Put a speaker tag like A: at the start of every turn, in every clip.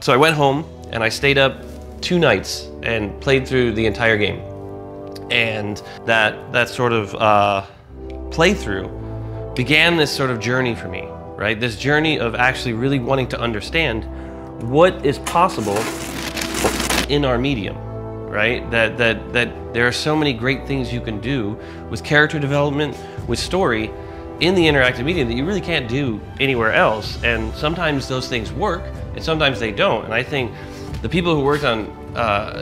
A: So I went home and I stayed up 2 nights and played through the entire game. And that sort of playthrough began this sort of journey for me, right? This journey of actually really wanting to understand what is possible in our medium, right? That there are so many great things you can do with character development, with story, in the interactive medium that you really can't do anywhere else. And sometimes those things work, and sometimes they don't. And I think the people who worked on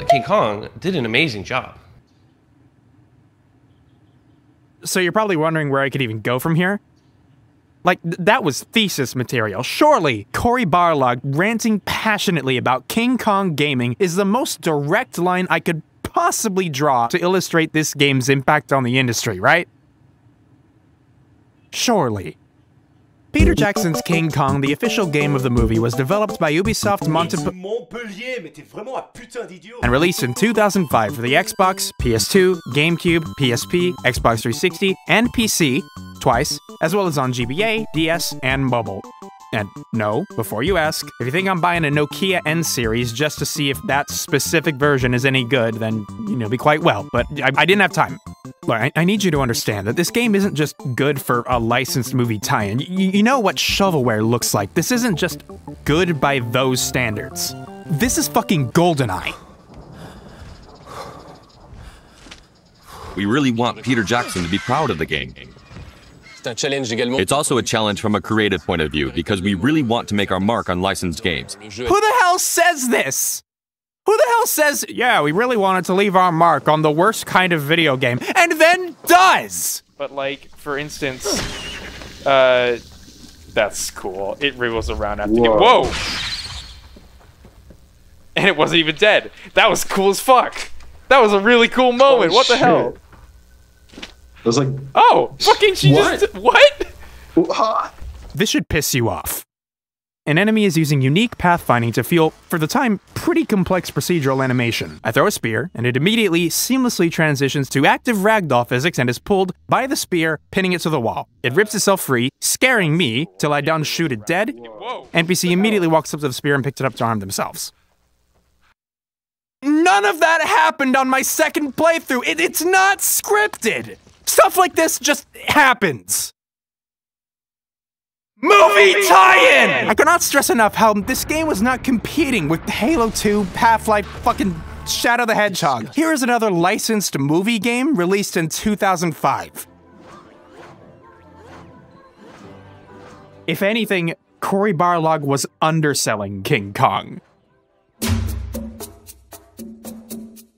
A: King Kong did an amazing job.
B: So you're probably wondering where I could even go from here? Like, that was thesis material. Surely, Cory Barlog ranting passionately about King Kong gaming is the most direct line I could possibly draw to illustrate this game's impact on the industry, right? Surely. Peter Jackson's King Kong, the official game of the movie, was developed by Ubisoft and released in 2005 for the Xbox, PS2, GameCube, PSP, Xbox 360, and PC, twice, as well as on GBA, DS, and mobile. And no, before you ask, if you think I'm buying a Nokia N-Series just to see if that specific version is any good, then you know me quite well, but I didn't have time. Look, I need you to understand that this game isn't just good for a licensed movie tie-in. You know what shovelware looks like. This isn't just good by those standards. This is fucking GoldenEye.
C: We really want Peter Jackson to be proud of the game. It's also a challenge from a creative point of view, because we really want to make our mark on licensed games.
B: Who the hell says this? Who the hell says, yeah, we really wanted to leave our mark on the worst kind of video game, and then does?
D: But like, for instance, that's cool. It wriggles around after you. Whoa! And it wasn't even dead. That was cool as fuck. That was a really cool moment.
E: Oh,
D: what the hell?
E: I was like,
D: oh, fucking she
E: what?
D: just, what?
B: This should piss you off. An enemy is using unique pathfinding to fuel, for the time, pretty complex procedural animation. I throw a spear, and it immediately, seamlessly transitions to active ragdoll physics and is pulled by the spear, pinning it to the wall. It rips itself free, scaring me till I done shoot it dead.
D: Whoa.
B: NPC immediately walks up to the spear and picks it up to harm themselves. None of that happened on my second playthrough. It's not scripted. Stuff like this just happens. Movie tie-in! I cannot stress enough how this game was not competing with Halo 2, Half-Life, fucking Shadow the Hedgehog. Here is another licensed movie game released in 2005. If anything, Cory Barlog was underselling King Kong.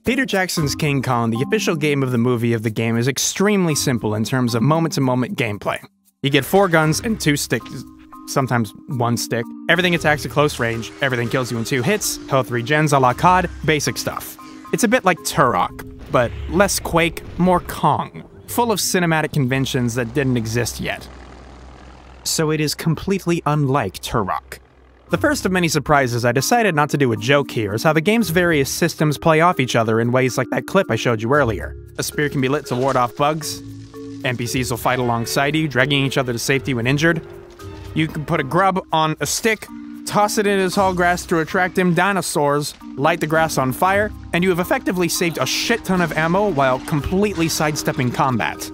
B: Peter Jackson's King Kong, the official game of the movie of the game, is extremely simple in terms of moment-to-moment gameplay. You get 4 guns and 2 sticks, sometimes 1 stick. Everything attacks at close range, everything kills you in 2 hits, health regens a la COD, basic stuff. It's a bit like Turok, but less Quake, more Kong, full of cinematic conventions that didn't exist yet. So it is completely unlike Turok. The first of many surprises I decided not to do a joke here is how the game's various systems play off each other in ways like that clip I showed you earlier. A spear can be lit to ward off bugs. NPCs will fight alongside you, dragging each other to safety when injured. You can put a grub on a stick, toss it in his tall grass to attract them dinosaurs, light the grass on fire, and you have effectively saved a shit ton of ammo while completely sidestepping combat.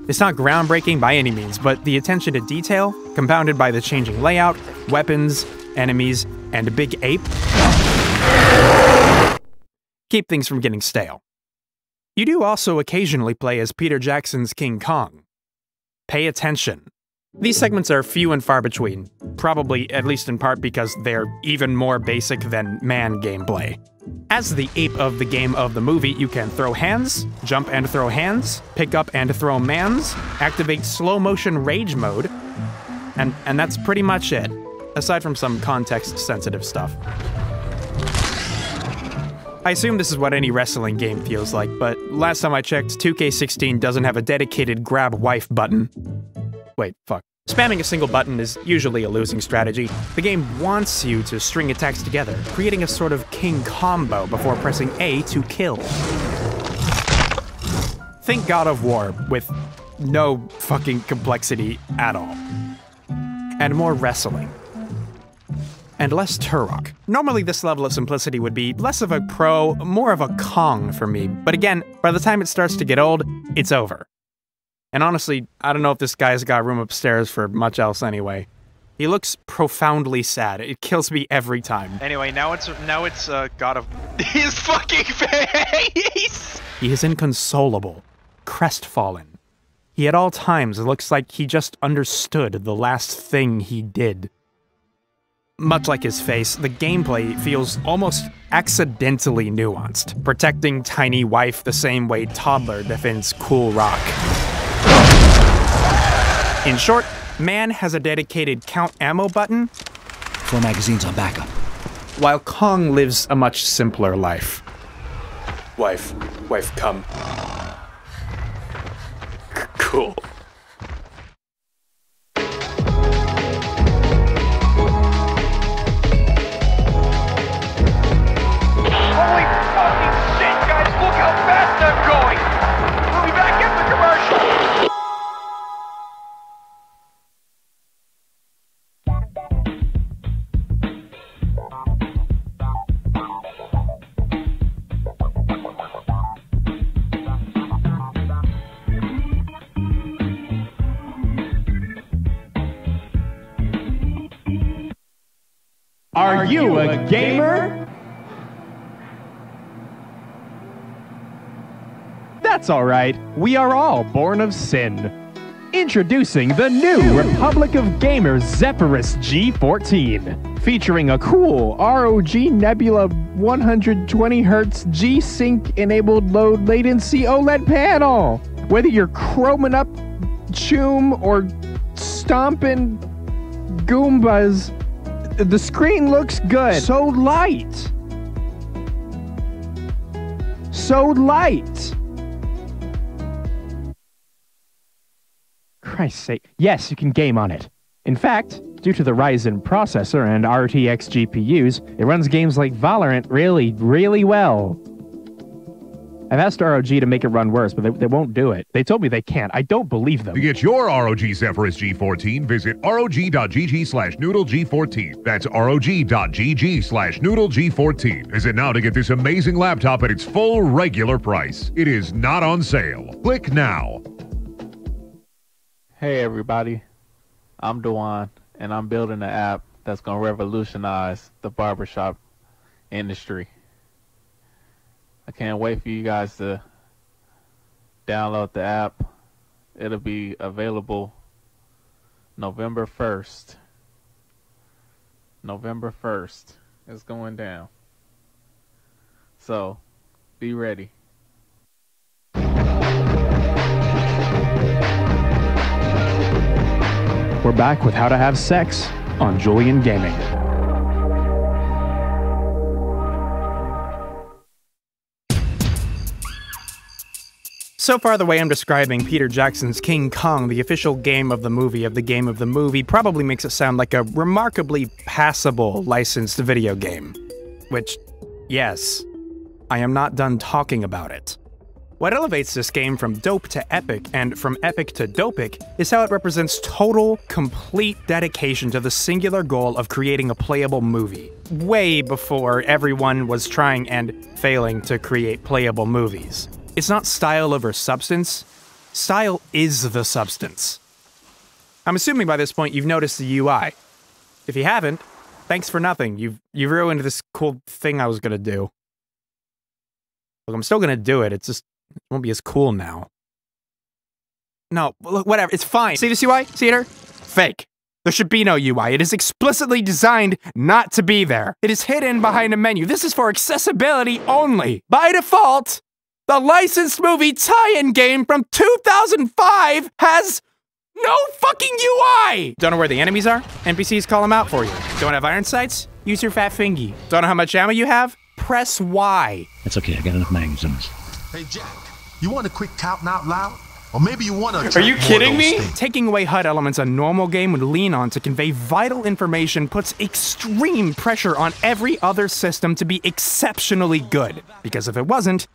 B: It's not groundbreaking by any means, but the attention to detail, compounded by the changing layout, weapons, enemies, and a big ape, keep things from getting stale. You do also occasionally play as Peter Jackson's King Kong. Pay attention. These segments are few and far between, probably at least in part because they're even more basic than man gameplay. As the ape of the game of the movie, you can throw hands, jump and throw hands, pick up and throw mans, activate slow motion rage mode, and that's pretty much it, aside from some context-sensitive stuff. I assume this is what any wrestling game feels like, but last time I checked, 2K16 doesn't have a dedicated grab wife button. Wait, fuck. Spamming a single button is usually a losing strategy. The game wants you to string attacks together, creating a sort of king combo before pressing A to kill. Think God of War, with no fucking complexity at all. And more wrestling. and less Turok. Normally this level of simplicity would be less of a pro, more of a Kong for me, but again, by the time it starts to get old, it's over. And honestly, I don't know if this guy's got room upstairs for much else anyway. He looks profoundly sad. It kills me every time.
F: Anyway, now it's God of his fucking face.
B: He is inconsolable, crestfallen. He at all times looks like he just understood the last thing he did. Much like his face, the gameplay feels almost accidentally nuanced, protecting tiny wife the same way toddler defends cool rock. In short, man has a dedicated count ammo button.
G: 4 magazines on backup.
B: While Kong lives a much simpler life. Wife, come. Cool.
F: Holy fucking shit, guys! Look how fast I'm going! We'll be back at the commercial!
H: Are you a gamer? That's alright, we are all born of sin. Introducing the new Republic of Gamers Zephyrus G14, featuring a cool ROG Nebula 120Hz G-Sync enabled low latency OLED panel. Whether you're chroming up Choom or stomping Goombas, the screen looks good. So light. Christ's sake. Yes, you can game on it. In fact, due to the Ryzen processor and RTX GPUs, it runs games like Valorant really, really well. I've asked ROG to make it run worse, but they won't do it. They told me they can't. I don't believe them.
I: To get your ROG Zephyrus G14, visit rog.gg/noodleg14. That's rog.gg/noodleg14. Visit now to get this amazing laptop at its full regular price. It is not on sale. Click now.
J: Hey everybody, I'm dvine, and I'm building an app that's going to revolutionize the barbershop industry. I can't wait for you guys to download the app. It'll be available November 1st. November 1st. It's going down. So, be ready.
H: We're back with How to Have Sex on Julian Gaming.
B: So far, the way I'm describing Peter Jackson's King Kong, the official game of the movie, probably makes it sound like a remarkably passable licensed video game. Which, yes, I am not done talking about it. What elevates this game from dope to epic, and from epic to dopic, is how it represents total, complete dedication to the singular goal of creating a playable movie. Way before everyone was trying and failing to create playable movies. It's not style over substance. Style is the substance. I'm assuming by this point you've noticed the UI. If you haven't, thanks for nothing. You've ruined this cool thing I was gonna do. Look, I'm still gonna do it. It won't be as cool now. No, look, whatever. It's fine. See this UI? See it here? Fake. There should be no UI. It is explicitly designed not to be there. It is hidden behind a menu. This is for accessibility only. By default, the licensed movie tie-in game from 2005 has no fucking UI! Don't know where the enemies are? NPCs call them out for you. Don't have iron sights? Use your fat fingy. Don't know how much ammo you have? Press Y.
G: It's okay, I got enough magazines.
K: Hey Jack, you want a quick count out loud? Or maybe you want to...
D: Are you kidding me?
B: Taking away HUD elements a normal game would lean on to convey vital information puts extreme pressure on every other system to be exceptionally good. Because if it wasn't,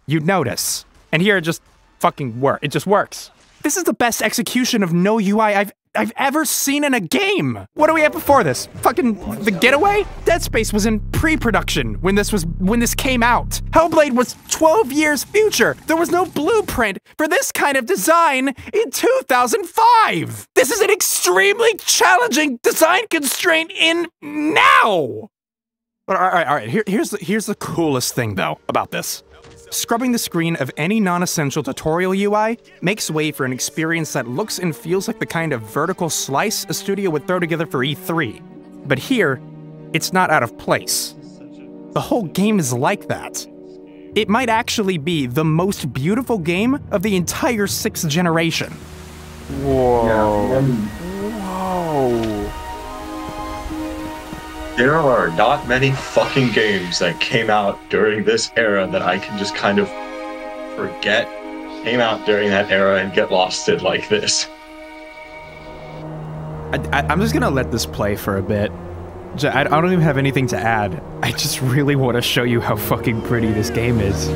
B: you'd notice. And here it just fucking works. It just works. This is the best execution of no UI I've I've ever seen in a game. What do we have before this? Fucking The Getaway? Dead Space was in pre-production when this came out. Hellblade was 12 years future. There was no blueprint for this kind of design in 2005. This is an extremely challenging design constraint in now. All right. Here's the coolest thing though about this. Scrubbing the screen of any non-essential tutorial UI makes way for an experience that looks and feels like the kind of vertical slice a studio would throw together for E3. But here, it's not out of place. The whole game is like that. It might actually be the most beautiful game of the entire 6th generation.
E: Whoa.
J: Whoa.
E: There are not many fucking games that came out during this era that I can just kind of forget came out during that era and get lost in like this.
B: I'm just gonna let this play for a bit. I don't even have anything to add. I just really want to show you how fucking pretty this game is.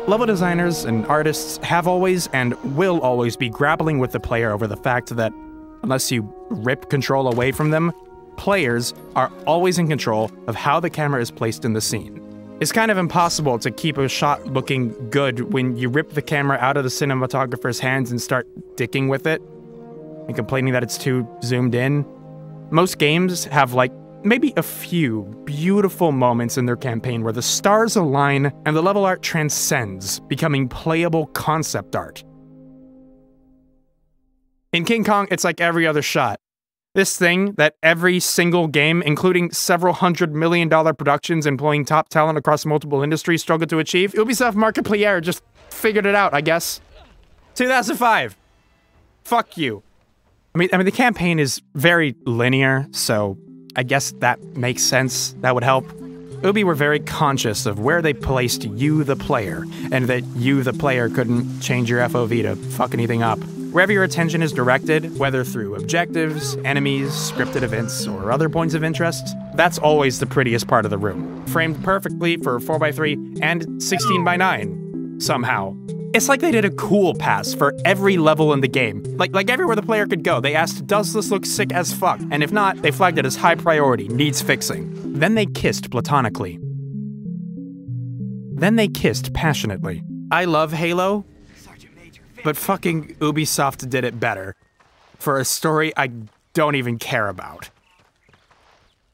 B: Level designers and artists have always and will always be grappling with the player over the fact that unless you rip control away from them, players are always in control of how the camera is placed in the scene. It's kind of impossible to keep a shot looking good when you rip the camera out of the cinematographer's hands and start dicking with it and complaining that it's too zoomed in. Most games have like maybe a few beautiful moments in their campaign where the stars align and the level art transcends, becoming playable concept art. In King Kong, it's like every other shot. This thing that every single game, including several $100 million productions employing top talent across multiple industries, struggled to achieve, Ubisoft Markiplier just figured it out, I guess. 2005. Fuck you. I mean, the campaign is very linear, so I guess that makes sense. That would help. Ubi were very conscious of where they placed you, the player, and that you, the player, couldn't change your FOV to fuck anything up. Wherever your attention is directed, whether through objectives, enemies, scripted events, or other points of interest, that's always the prettiest part of the room. Framed perfectly for 4x3 and 16x9, somehow. It's like they did a cool pass for every level in the game. Like everywhere the player could go, they asked, does this look sick as fuck? And if not, they flagged it as high priority, needs fixing. Then they kissed platonically. Then they kissed passionately. I love Halo, but fucking Ubisoft did it better. For a story I don't even care about.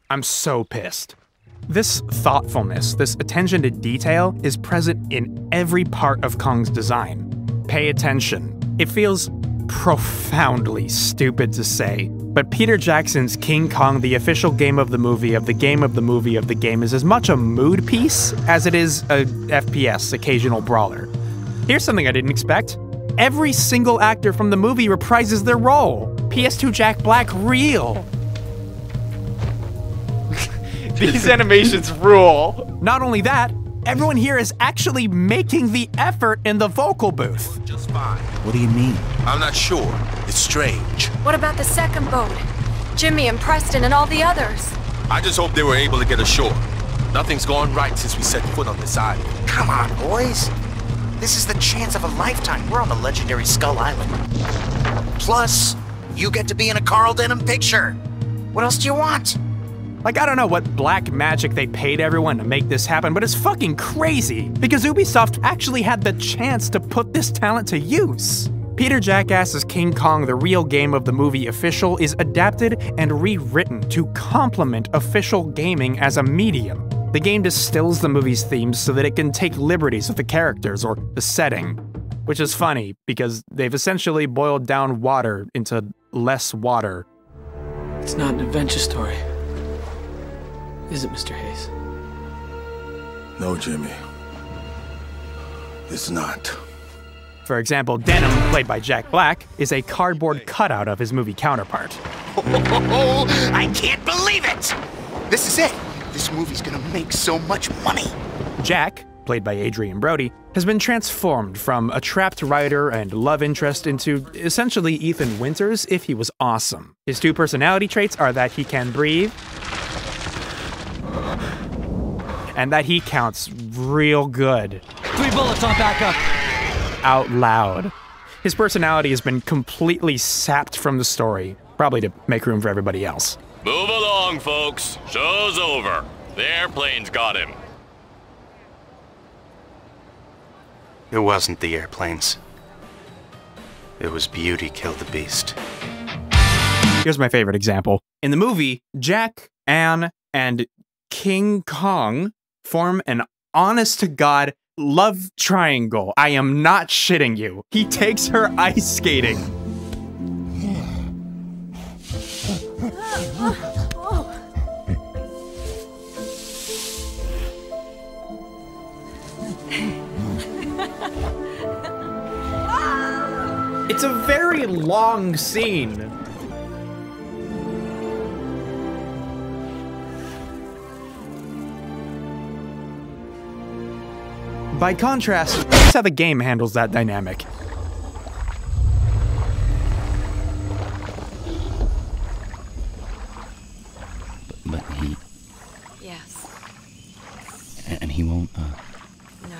B: I'm so pissed. This thoughtfulness, this attention to detail, is present in every part of Kong's design. Pay attention. It feels profoundly stupid to say, but Peter Jackson's King Kong, the official game of the movie of the game of the movie of the game, is as much a mood piece as it is a FPS, occasional brawler. Here's something I didn't expect. Every single actor from the movie reprises their role. PS2 Jack Black real.
D: These animations rule.
B: Not only that, everyone here is actually making the effort in the vocal booth.
K: Just fine.
G: What do you mean?
K: I'm not sure. It's strange.
L: What about the second boat? Jimmy and Preston and all the others.
K: I just hope they were able to get ashore. Nothing's gone right since we set foot on this island.
M: Come on, boys. This is the chance of a lifetime. We're on the legendary Skull Island. Plus, you get to be in a Carl Denham picture. What else do you want?
B: Like, I don't know what black magic they paid everyone to make this happen, but it's fucking crazy, because Ubisoft actually had the chance to put this talent to use. Peter Jackass's King Kong, the real game of the movie official, is adapted and rewritten to complement official gaming as a medium. The game distills the movie's themes so that it can take liberties with the characters or the setting, which is funny, because they've essentially boiled down water into less water.
N: It's not an adventure story. Is it, Mr. Hayes?
K: No, Jimmy. It's not.
B: For example, Denham, played by Jack Black, is a cardboard cutout of his movie counterpart.
M: Oh, I can't believe it! This is it! This movie's gonna make so much money!
B: Jack, played by Adrian Brody, has been transformed from a trapped writer and love interest into essentially Ethan Winters if he was awesome. His two personality traits are that he can breathe and that he counts real good.
G: 3 bullets on backup.
B: Out loud. His personality has been completely sapped from the story, probably to make room for everybody else.
O: Move along, folks. Show's over. The airplane's got him.
P: It wasn't the airplanes. It was Beauty killed the beast.
B: Here's my favorite example. In the movie, Jack, Anne, and King Kong form an honest-to-God love triangle. I am not shitting you. He takes her ice skating. It's a very long scene. By contrast, that's how the game handles that dynamic.
G: But he...
L: Yes.
G: And he won't,
L: No.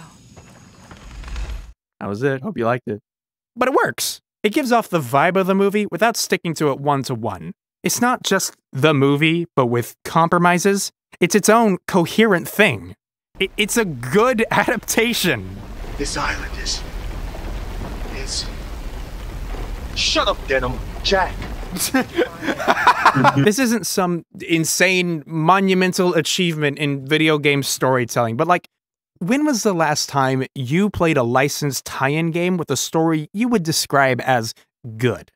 B: That was it. Hope you liked it. But it works. It gives off the vibe of the movie without sticking to it one-to-one. It's not just the movie, but with compromises. It's its own coherent thing. It's a good adaptation.
F: This island is... Shut up, Denim. Jack.
B: This isn't some insane, monumental achievement in video game storytelling, but like, when was the last time you played a licensed tie-in game with a story you would describe as good?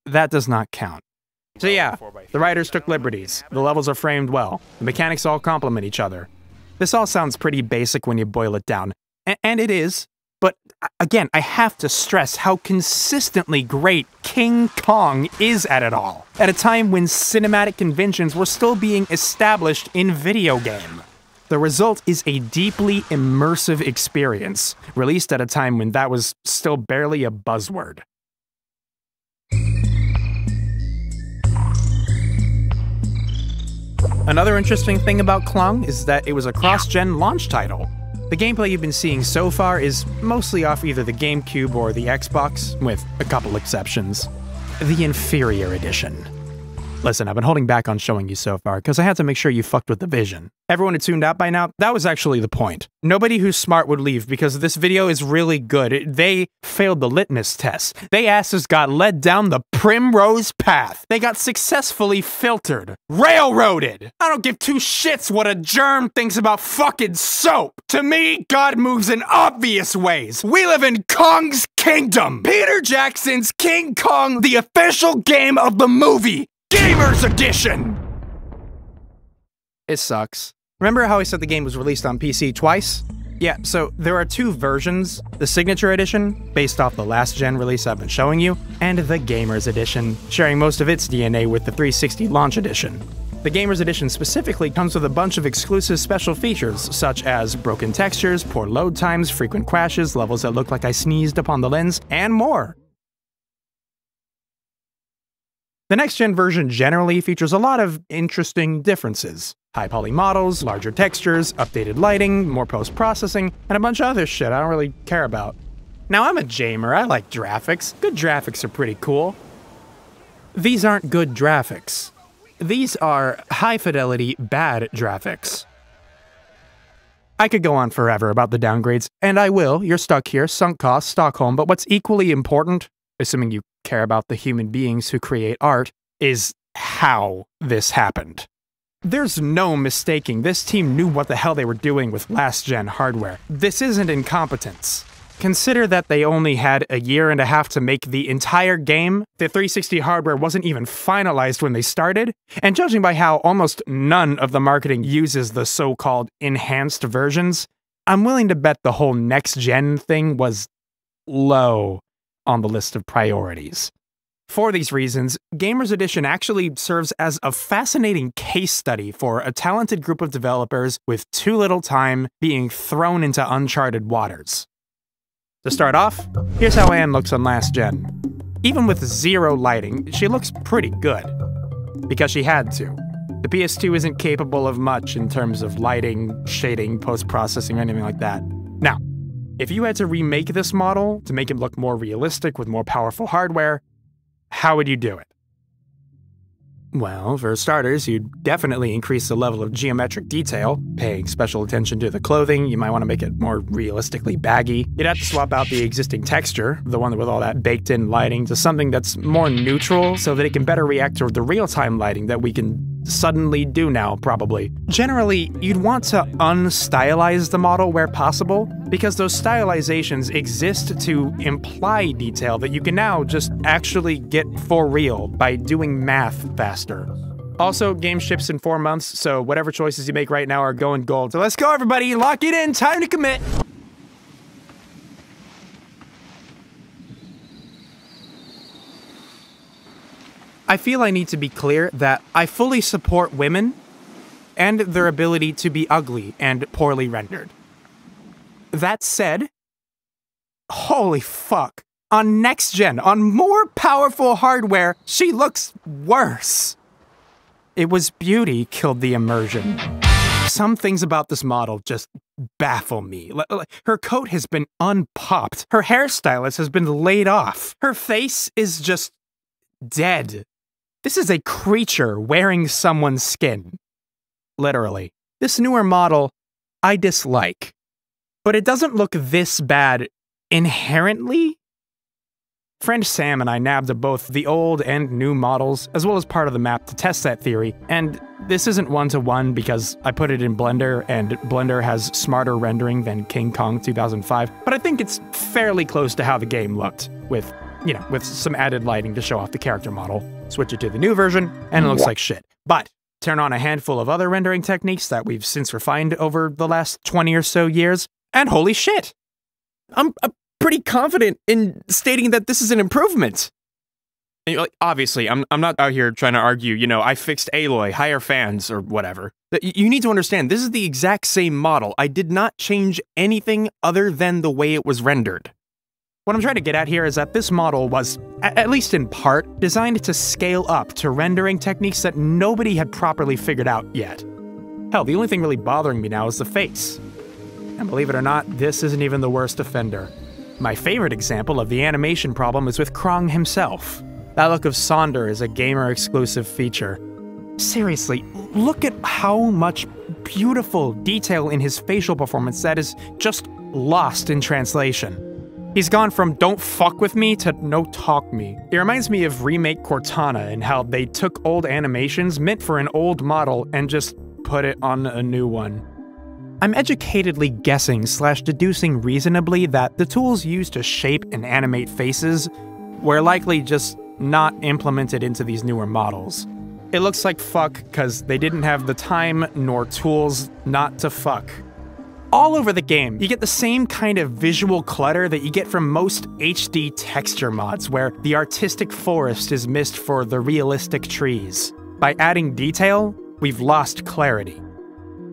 B: That does not count. So yeah, the writers took liberties, the levels are framed well, the mechanics all complement each other. This all sounds pretty basic when you boil it down, and it is, but again, I have to stress how consistently great King Kong is at it all, at a time when cinematic conventions were still being established in video game. The result is a deeply immersive experience, released at a time when that was still barely a buzzword. Another interesting thing about Klung is that it was a cross-gen launch title. The gameplay you've been seeing so far is mostly off either the GameCube or the Xbox, with a couple exceptions. The inferior edition. Listen, I've been holding back on showing you so far, because I had to make sure you fucked with the vision. Everyone had tuned out by now? That was actually the point. Nobody who's smart would leave, because this video is really good. They failed the litmus test. They asses got led down the primrose path. They got successfully filtered. Railroaded! I don't give two shits what a germ thinks about fucking soap! To me, God moves in obvious ways. We live in Kong's kingdom! Peter Jackson's King Kong, the official game of the movie! Gamers Edition! It sucks. Remember how I said the game was released on PC twice? Yeah, so there are two versions, the Signature Edition, based off the last gen release I've been showing you, and the Gamers Edition, sharing most of its DNA with the 360 Launch Edition. The Gamers Edition specifically comes with a bunch of exclusive special features, such as broken textures, poor load times, frequent crashes, levels that look like I sneezed upon the lens, and more. The next-gen version generally features a lot of interesting differences. High-poly models, larger textures, updated lighting, more post-processing, and a bunch of other shit I don't really care about. Now, I'm a gamer, I like graphics. Good graphics are pretty cool. These aren't good graphics. These are high-fidelity, bad graphics. I could go on forever about the downgrades, and I will. You're stuck here, sunk cost, Stockholm, but what's equally important, assuming you care about the human beings who create art, is how this happened. There's no mistaking this team knew what the hell they were doing with last-gen hardware. This isn't incompetence. Consider that they only had a year and a half to make the entire game. The 360 hardware wasn't even finalized when they started, and judging by how almost none of the marketing uses the so-called enhanced versions, I'm willing to bet the whole next-gen thing was low on the list of priorities. For these reasons, Gamers Edition actually serves as a fascinating case study for a talented group of developers with too little time being thrown into uncharted waters. To start off, here's how Anne looks on last gen. Even with zero lighting, she looks pretty good. Because she had to. The PS2 isn't capable of much in terms of lighting, shading, post-processing, or anything like that. Now, if you had to remake this model to make it look more realistic with more powerful hardware, how would you do it? Well, for starters, you'd definitely increase the level of geometric detail, paying special attention to the clothing. You might want to make it more realistically baggy. You'd have to swap out the existing texture, the one with all that baked-in lighting, to something that's more neutral so that it can better react to the real-time lighting that we can suddenly do now, probably. Generally, you'd want to unstylize the model where possible, because those stylizations exist to imply detail that you can now just actually get for real by doing math faster. Also, game ships in 4 months, so whatever choices you make right now are going gold. So let's go, everybody! Lock it in! Time to commit! I feel I need to be clear that I fully support women and their ability to be ugly and poorly rendered. That said, holy fuck. On next gen, on more powerful hardware, she looks worse. It was beauty killed the immersion. Some things about this model just baffle me. Her coat has been unpopped. Her hairstylist has been laid off. Her face is just dead. This is a creature wearing someone's skin. Literally. This newer model, I dislike. But it doesn't look this bad inherently. Friend Sam and I nabbed both the old and new models, as well as part of the map to test that theory, and this isn't one-to-one because I put it in Blender, and Blender has smarter rendering than King Kong 2005, but I think it's fairly close to how the game looked, with some added lighting to show off the character model. Switch it to the new version, and it looks like shit. But turn on a handful of other rendering techniques that we've since refined over the last 20 or so years, and holy shit! I'm pretty confident in stating that this is an improvement. And obviously, I'm not out here trying to argue, I fixed Aloy, hire fans, or whatever. You need to understand, this is the exact same model. I did not change anything other than the way it was rendered. What I'm trying to get at here is that this model was, at least in part, designed to scale up to rendering techniques that nobody had properly figured out yet. Hell, the only thing really bothering me now is the face. And believe it or not, this isn't even the worst offender. My favorite example of the animation problem is with Krong himself. That look of Sonder is a gamer-exclusive feature. Seriously, look at how much beautiful detail in his facial performance that is just lost in translation. He's gone from don't fuck with me to no talk me. It reminds me of Remake Cortana and how they took old animations meant for an old model and just put it on a new one. I'm educatedly guessing / deducing reasonably that the tools used to shape and animate faces were likely just not implemented into these newer models. It looks like fuck because they didn't have the time nor tools not to fuck. All over the game, you get the same kind of visual clutter that you get from most HD texture mods, where the artistic forest is missed for the realistic trees. By adding detail, we've lost clarity.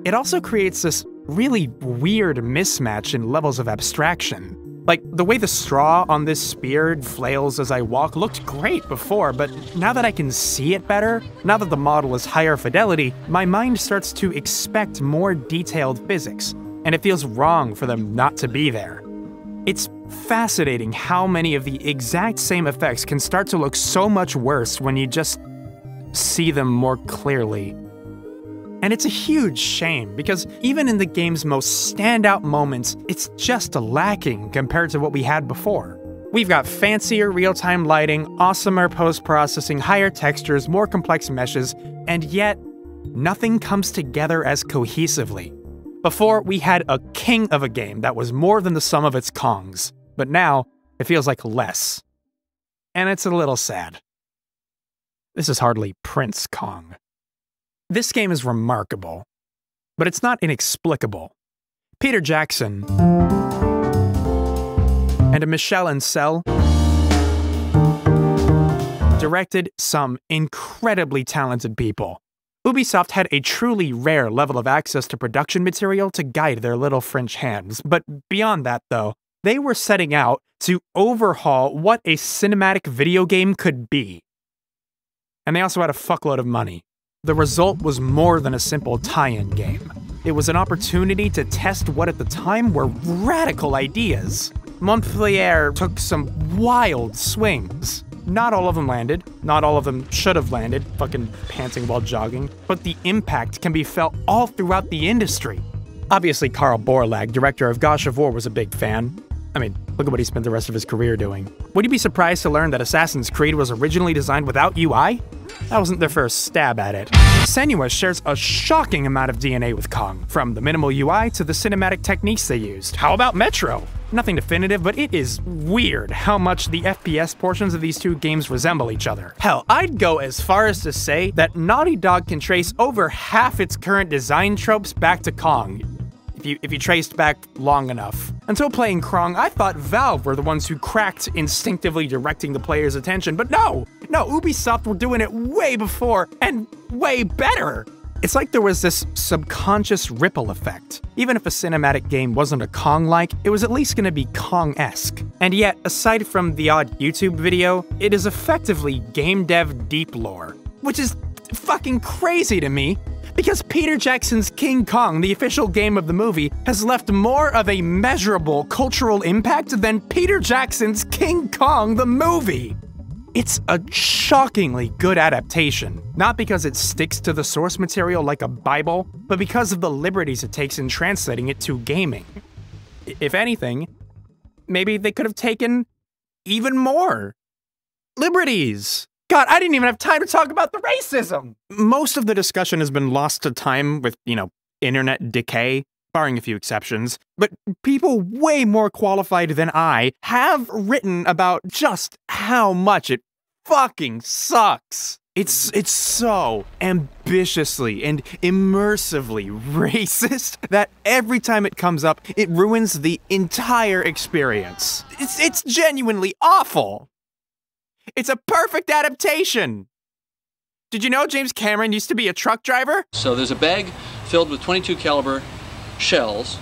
B: It also creates this really weird mismatch in levels of abstraction. Like, the way the straw on this spear flails as I walk looked great before, but now that I can see it better, now that the model is higher fidelity, my mind starts to expect more detailed physics, and it feels wrong for them not to be there. It's fascinating how many of the exact same effects can start to look so much worse when you just see them more clearly. And it's a huge shame, because even in the game's most standout moments, it's just lacking compared to what we had before. We've got fancier real-time lighting, awesomer post-processing, higher textures, more complex meshes, and yet, nothing comes together as cohesively. Before, we had a king of a game that was more than the sum of its Kongs, but now, it feels like less. And it's a little sad. This is hardly Prince Kong. This game is remarkable, but it's not inexplicable. Peter Jackson and Michel Ancel directed some incredibly talented people. Ubisoft had a truly rare level of access to production material to guide their little French hands, but beyond that though, they were setting out to overhaul what a cinematic video game could be. And they also had a fuckload of money. The result was more than a simple tie-in game. It was an opportunity to test what at the time were radical ideas. Montpellier took some wild swings. Not all of them landed, not all of them should have landed, fucking panting while jogging, but the impact can be felt all throughout the industry. Obviously, Karl Borlag, director of God of War, was a big fan. I mean, look at what he spent the rest of his career doing. Would you be surprised to learn that Assassin's Creed was originally designed without UI? That wasn't their first stab at it. Senua shares a shocking amount of DNA with Kong, from the minimal UI to the cinematic techniques they used. How about Metro? Nothing definitive, but it is weird how much the FPS portions of these two games resemble each other. Hell, I'd go as far as to say that Naughty Dog can trace over half its current design tropes back to Kong, if you traced back long enough. Until playing Krong, I thought Valve were the ones who cracked instinctively directing the player's attention, but no, Ubisoft were doing it way before, and way better. It's like there was this subconscious ripple effect. Even if a cinematic game wasn't a Kong-like, it was at least gonna be Kong-esque. And yet, aside from the odd YouTube video, it is effectively game dev deep lore, which is fucking crazy to me. Because Peter Jackson's King Kong, the official game of the movie, has left more of a measurable cultural impact than Peter Jackson's King Kong the movie. It's a shockingly good adaptation, not because it sticks to the source material like a Bible, but because of the liberties it takes in translating it to gaming. If anything, maybe they could have taken even more liberties. God, I didn't even have time to talk about the racism! Most of the discussion has been lost to time with, internet decay, barring a few exceptions, but people way more qualified than I have written about just how much it fucking sucks. It's so ambitiously and immersively racist that every time it comes up, it ruins the entire experience. It's genuinely awful. It's a perfect adaptation! Did you know James Cameron used to be a truck driver?
Q: So there's a bag filled with .22 caliber shells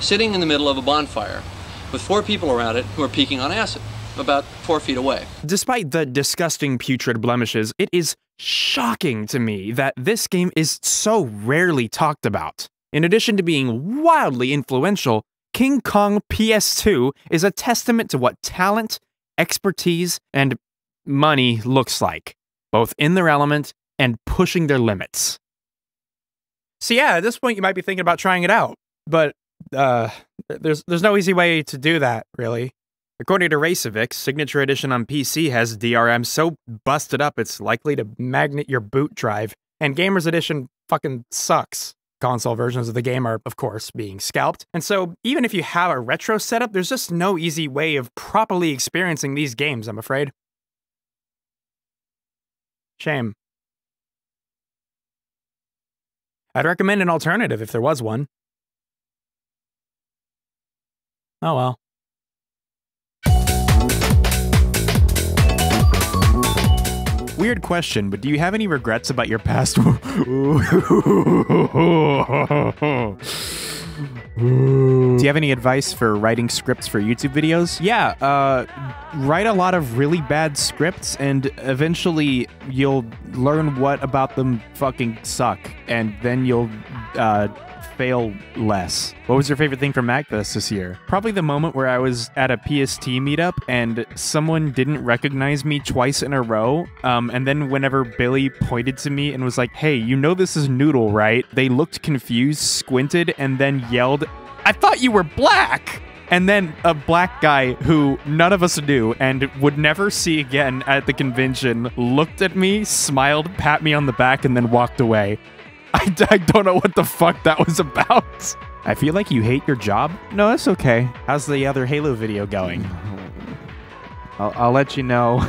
Q: sitting in the middle of a bonfire with 4 people around it who are peeking on acid, about 4 feet away.
B: Despite the disgusting putrid blemishes, it is shocking to me that this game is so rarely talked about. In addition to being wildly influential, King Kong PS2 is a testament to what talent, expertise, and money looks like, both in their element and pushing their limits. So yeah, at this point you might be thinking about trying it out, but there's no easy way to do that, really. According to Grameplay, Signature Edition on PC has DRM so busted up it's likely to magnet your boot drive, and Gamers Edition fucking sucks. Console versions of the game are, of course, being scalped, and so even if you have a retro setup, there's just no easy way of properly experiencing these games, I'm afraid. Shame. I'd recommend an alternative if there was one. Oh well. Weird question, but do you have any regrets about your past? Do you have any advice for writing scripts for YouTube videos? Yeah, write a lot of really bad scripts and eventually you'll learn what about them fucking suck, and then you'll fail less. What was your favorite thing from MacFest this year? Probably the moment where I was at a PST meetup and someone didn't recognize me twice in a row, and then whenever Billy pointed to me and was like, "Hey, you know this is Noodle, right?" They looked confused, squinted, and then yelled, "I thought you were black!" And then a black guy who none of us knew and would never see again at the convention looked at me, smiled, pat me on the back, and then walked away. I don't know what the fuck that was about. I feel like you hate your job? No, that's okay. How's the other Halo video going? I'll let you know.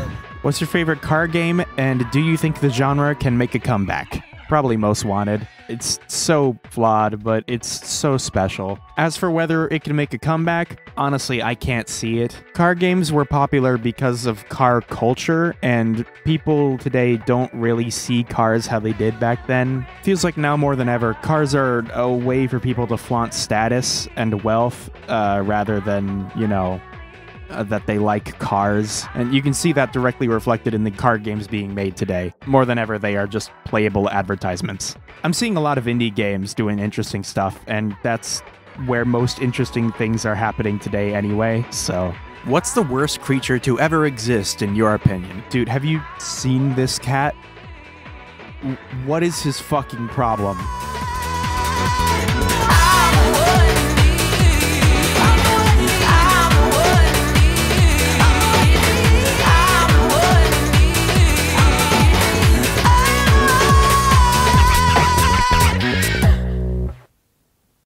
B: What's your favorite car game, and do you think the genre can make a comeback? probably most wanted. It's so flawed, but it's so special. As for whether it can make a comeback, honestly, I can't see it. Car games were popular because of car culture, and people today don't really see cars how they did back then. Feels like now more than ever, cars are a way for people to flaunt status and wealth, rather than, you know, that they like cars. And you can see that directly reflected in the car games being made today. More than ever, they are just playable advertisements. I'm seeing a lot of indie games doing interesting stuff, and that's where most interesting things are happening today anyway, so... What's the worst creature to ever exist, in your opinion? Dude, have you seen this cat? What is his fucking problem?